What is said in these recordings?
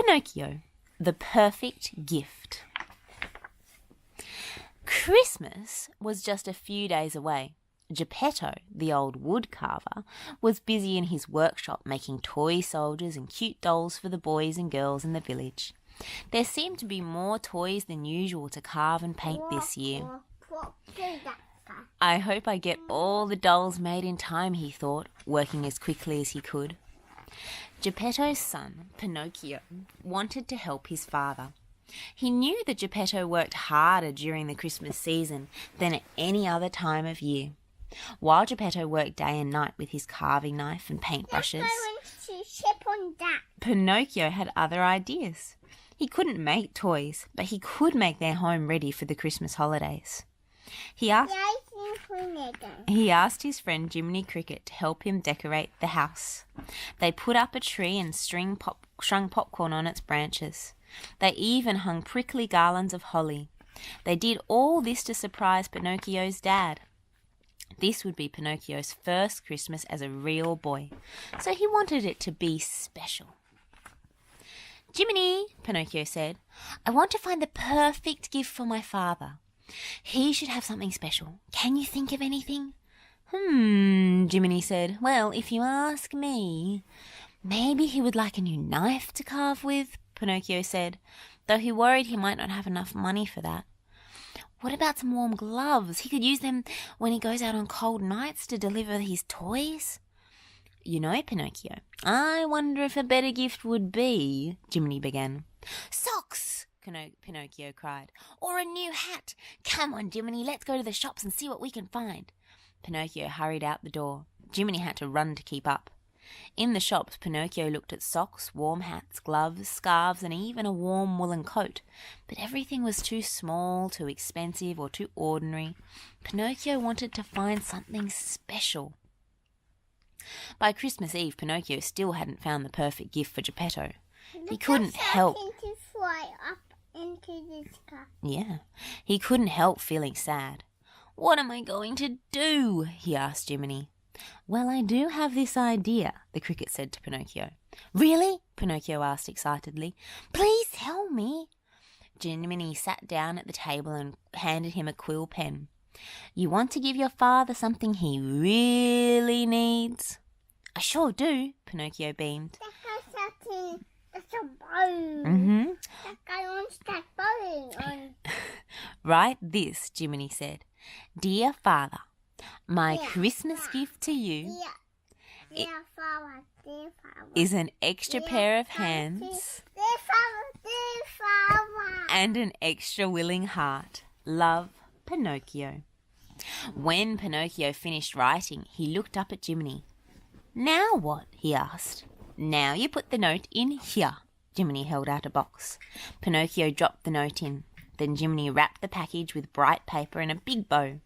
Pinocchio, the perfect gift. Christmas was just a few days away. Geppetto, the old wood carver, was busy in his workshop making toy soldiers and cute dolls for the boys and girls in the village. There seemed to be more toys than usual to carve and paint this year. I hope I get all the dolls made in time, he thought, working as quickly as he could. Geppetto's son, Pinocchio, wanted to help his father. He knew that Geppetto worked harder during the Christmas season than at any other time of year. While Geppetto worked day and night with his carving knife and paintbrushes, Pinocchio had other ideas. He couldn't make toys, but he could make their home ready for the Christmas holidays. He asked his friend Jiminy Cricket to help him decorate the house. They put up a tree and strung popcorn on its branches. They even hung prickly garlands of holly. They did all this to surprise Pinocchio's dad. This would be Pinocchio's first Christmas as a real boy, so he wanted it to be special. Jiminy, Pinocchio said, I want to find the perfect gift for my father. He should have something special. Can you think of anything? Jiminy said. Well, if you ask me, maybe he would like a new knife to carve with, Pinocchio said, though he worried he might not have enough money for that. What about some warm gloves? He could use them when he goes out on cold nights to deliver his toys. You know, Pinocchio, I wonder if a better gift would be, Jiminy began. Socks! Pinocchio cried. Or a new hat. Come on, Jiminy, let's go to the shops and see what we can find. Pinocchio hurried out the door. Jiminy had to run to keep up. In the shops, Pinocchio looked at socks, warm hats, gloves, scarves, and even a warm woolen coat. But everything was too small, too expensive, or too ordinary. Pinocchio wanted to find something special. By Christmas Eve, Pinocchio still hadn't found the perfect gift for Geppetto. He couldn't help... He couldn't help feeling sad. What am I going to do? He asked Jiminy. Well, I do have this idea, the cricket said to Pinocchio. Really? Pinocchio asked excitedly. Please tell me. Jiminy sat down at the table and handed him a quill pen. You want to give your father something he really needs? I sure do, Pinocchio beamed. Write this, Jiminy said. Dear Father, my Christmas gift to you is an extra pair of hands and an extra willing heart. Love, Pinocchio. When Pinocchio finished writing, he looked up at Jiminy. Now what? He asked. Now you put the note in here. Jiminy held out a box. Pinocchio dropped the note in. Then Jiminy wrapped the package with bright paper and a big bow.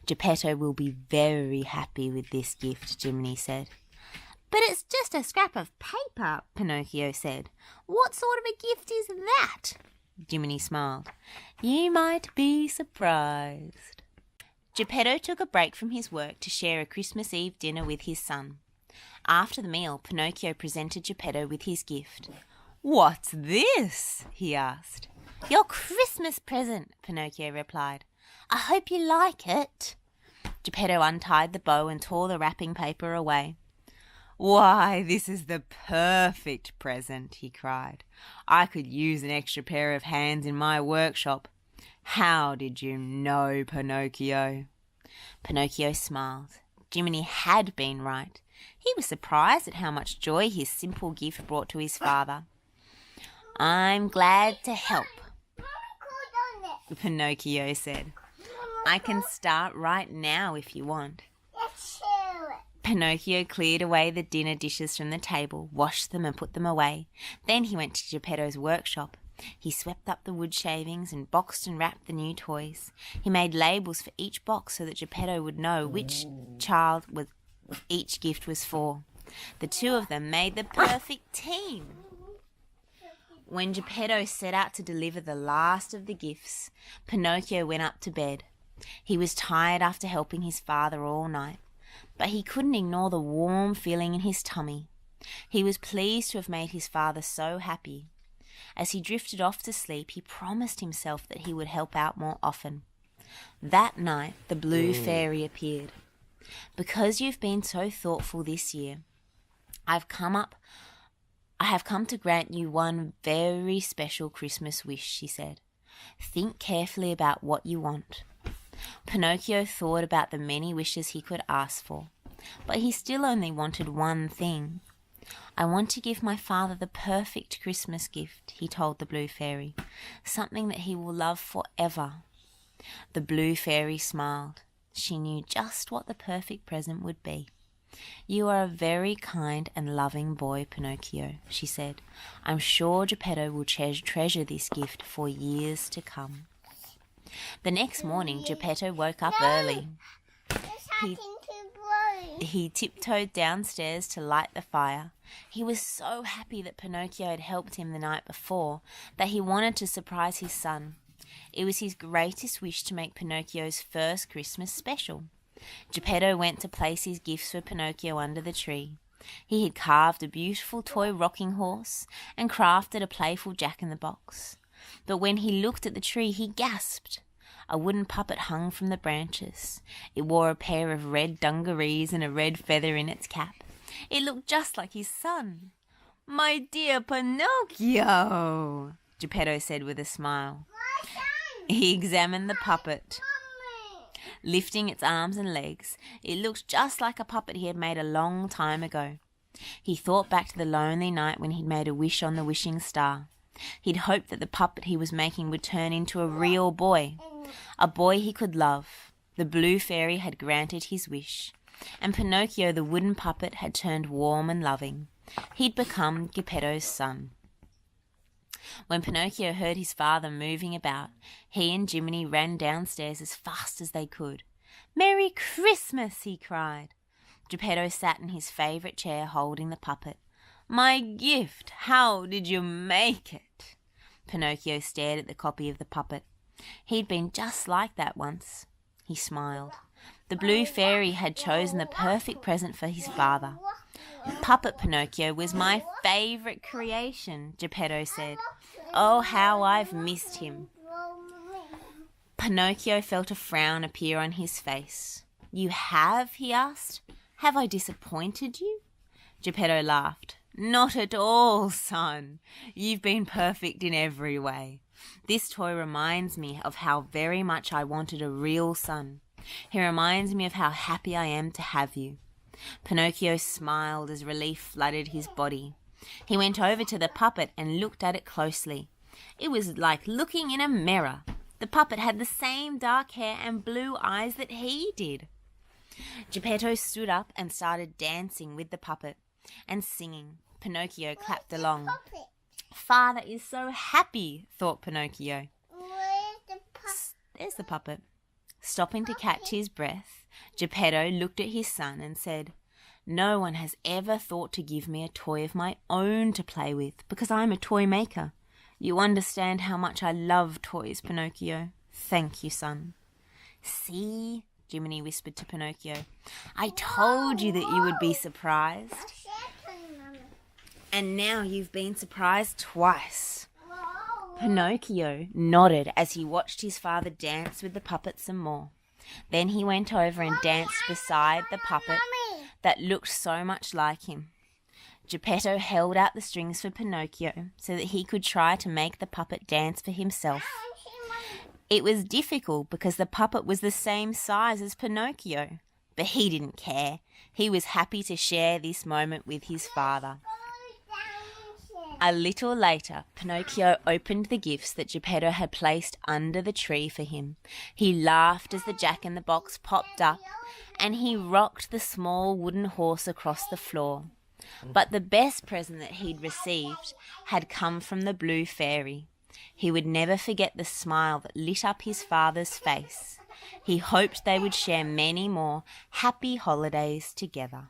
Geppetto will be very happy with this gift, Jiminy said. But it's just a scrap of paper, Pinocchio said. What sort of a gift is that? Jiminy smiled. You might be surprised. Geppetto took a break from his work to share a Christmas Eve dinner with his son. After the meal, Pinocchio presented Geppetto with his gift. What's this? He asked. Your Christmas present, Pinocchio replied. I hope you like it. Geppetto untied the bow and tore the wrapping paper away. Why, this is the perfect present, he cried. I could use an extra pair of hands in my workshop. How did you know, Pinocchio? Pinocchio smiled. Jiminy had been right. He was surprised at how much joy his simple gift brought to his father. I'm glad to help, Pinocchio said. I can start right now if you want. Pinocchio cleared away the dinner dishes from the table, washed them and put them away. Then he went to Geppetto's workshop. He swept up the wood shavings and boxed and wrapped the new toys. He made labels for each box so that Geppetto would know which child each gift was for. The two of them made the perfect team. When Geppetto set out to deliver the last of the gifts, Pinocchio went up to bed. He was tired after helping his father all night, but he couldn't ignore the warm feeling in his tummy. He was pleased to have made his father so happy. As he drifted off to sleep, he promised himself that he would help out more often. That night, the Blue Fairy appeared. "Because you've been so thoughtful this year, I have come to grant you one very special Christmas wish," she said. "Think carefully about what you want." Pinocchio thought about the many wishes he could ask for, but he still only wanted one thing. "I want to give my father the perfect Christmas gift," he told the Blue Fairy, "something that he will love forever." The Blue Fairy smiled. She knew just what the perfect present would be. "You are a very kind and loving boy, Pinocchio," she said. "I'm sure Geppetto will treasure this gift for years to come." The next morning, Geppetto woke up early. He tiptoed downstairs to light the fire. He was so happy that Pinocchio had helped him the night before that he wanted to surprise his son. It was his greatest wish to make Pinocchio's first Christmas special. Geppetto went to place his gifts for Pinocchio under the tree. He had carved a beautiful toy rocking horse and crafted a playful Jack-in-the-Box. But when he looked at the tree, he gasped. A wooden puppet hung from the branches. It wore a pair of red dungarees and a red feather in its cap. It looked just like his son. "My dear Pinocchio," Geppetto said with a smile. He examined the puppet. Lifting its arms and legs, it looked just like a puppet he had made a long time ago. He thought back to the lonely night when he'd made a wish on the wishing star. He'd hoped that the puppet he was making would turn into a real boy, a boy he could love. The Blue Fairy had granted his wish, and Pinocchio, the wooden puppet, had turned warm and loving. He'd become Geppetto's son. When Pinocchio heard his father moving about, he and Jiminy ran downstairs as fast as they could. "Merry Christmas!" he cried. Geppetto sat in his favourite chair holding the puppet. "My gift! How did you make it?" Pinocchio stared at the copy of the puppet. He'd been just like that once. He smiled. The Blue Fairy had chosen the perfect present for his father. "Puppet Pinocchio was my favourite creation," Geppetto said. "Oh, how I've missed him." Pinocchio felt a frown appear on his face. "You have?" he asked. "Have I disappointed you?" Geppetto laughed. "Not at all, son. You've been perfect in every way. This toy reminds me of how very much I wanted a real son. He reminds me of how happy I am to have you." Pinocchio smiled as relief flooded his body. He went over to the puppet and looked at it closely. It was like looking in a mirror. The puppet had the same dark hair and blue eyes that he did. Geppetto stood up and started dancing with the puppet and singing. Pinocchio clapped along. "Father is so happy," thought Pinocchio. Where's the puppet? There's the puppet. Stopping to catch his breath, Geppetto looked at his son and said, "No one has ever thought to give me a toy of my own to play with, because I'm a toy maker. You understand how much I love toys, Pinocchio. Thank you, son." "See," Jiminy whispered to Pinocchio, "I told you that you would be surprised. And now you've been surprised twice." Pinocchio nodded as he watched his father dance with the puppet some more. Then he went over and danced beside the puppet that looked so much like him. Geppetto held out the strings for Pinocchio so that he could try to make the puppet dance for himself. It was difficult because the puppet was the same size as Pinocchio, but he didn't care. He was happy to share this moment with his father. A little later, Pinocchio opened the gifts that Geppetto had placed under the tree for him. He laughed as the Jack-in-the-Box popped up, and he rocked the small wooden horse across the floor. But the best present that he'd received had come from the Blue Fairy. He would never forget the smile that lit up his father's face. He hoped they would share many more happy holidays together.